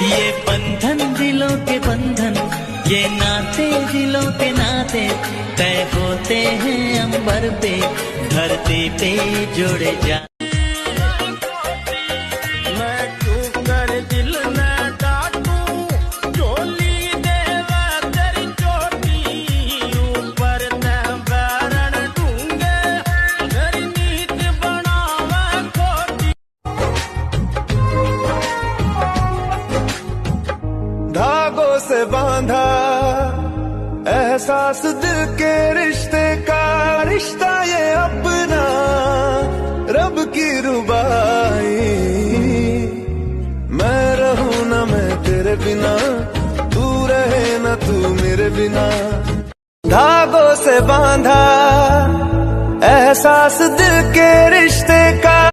ये बंधन दिलों के बंधन, ये नाते दिलों के नाते तय होते हैं अंबर पे, धरती पे जोड़े जा। मैं क्यों कर दिल न डाटूं, चोली देवा तेरी चोटी, ऊपर न बैरण दूंगे, तेरी नीत बनावा खोटी। धागों से बांधा एहसास दिल के रिश्ते का, रिश्ता ये अपना रब की रुबाई। मैं रहूं ना मैं तेरे बिना, तू रहे ना तू मेरे बिना। धागों से बांधा एहसास दिल के रिश्ते